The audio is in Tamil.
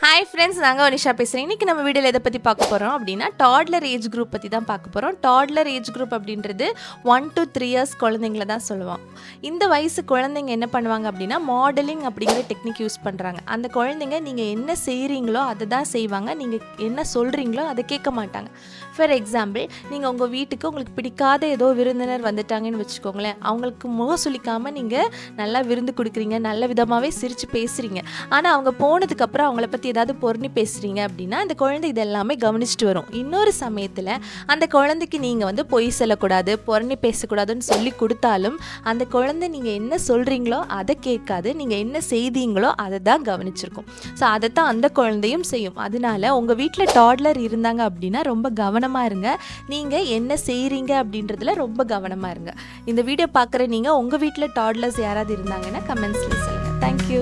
ஹாய் ஃப்ரெண்ட்ஸ், நாங்கள் வனிஷா பேசுகிறேன். இன்றைக்கி நம்ம வீடியோவில் எதை பற்றி பார்க்க போகிறோம் அப்படின்னா டாட்லர் ஏஜ் குரூப் பற்றி தான் பார்க்க போகிறோம். டாட்லர் ஏஜ் குரூப் அப்படின்றது 1 to 3 years குழந்தைங்கள தான் சொல்லுவோம். இந்த வயசு குழந்தைங்க என்ன பண்ணுவாங்க அப்படின்னா மாடலிங் அப்படிங்கிற டெக்னிக் யூஸ் பண்ணுறாங்க. அந்த குழந்தைங்க நீங்கள் என்ன செய்கிறீங்களோ அதை தான் செய்வாங்க, நீங்கள் என்ன சொல்கிறீங்களோ அதை கேட்க மாட்டாங்க. ஃபார் எக்ஸாம்பிள், நீங்கள் உங்கள் வீட்டுக்கு உங்களுக்கு பிடிக்காத ஏதோ விருந்தினர் வந்துட்டாங்கன்னு வச்சுக்கோங்களேன். அவங்களுக்கு முகம் சுளிக்காமல் நீங்கள் நல்லா விருந்து கொடுக்குறீங்க, நல்ல விதமாகவே சிரித்து பேசுகிறீங்க. ஆனால் அவங்க போனதுக்கப்புறம் அவங்கள பற்றி ஏதாவது பொருணி பேசுகிறீங்க அப்படின்னா அந்த குழந்தை இதெல்லாமே கவனிச்சுட்டு வரும். இன்னொரு சமயத்தில் அந்த குழந்தைக்கு நீங்கள் பொய் சொல்லக்கூடாது, பொருணி பேசக்கூடாதுன்னு சொல்லி கொடுத்தாலும் அந்த குழந்தை நீங்கள் என்ன சொல்கிறீங்களோ அதை கேட்காது, நீங்கள் என்ன செய்தீங்களோ அதை தான் கவனிச்சிருக்கும். ஸோ அதை தான் அந்த குழந்தையும் செய்யும். அதனால உங்கள் வீட்டில் டாட்லர் இருந்தாங்க அப்படின்னா ரொம்ப கவனமாக இருங்க. நீங்கள் என்ன செய்கிறீங்க அப்படின்றதுல ரொம்ப கவனமாக இருங்க. இந்த வீடியோ பார்க்குற நீங்கள் உங்கள் வீட்டில் டாட்லர்ஸ் யாராவது இருந்தாங்கன்னா கமெண்ட்ஸில் சொல்லுங்கள். தேங்க்யூ.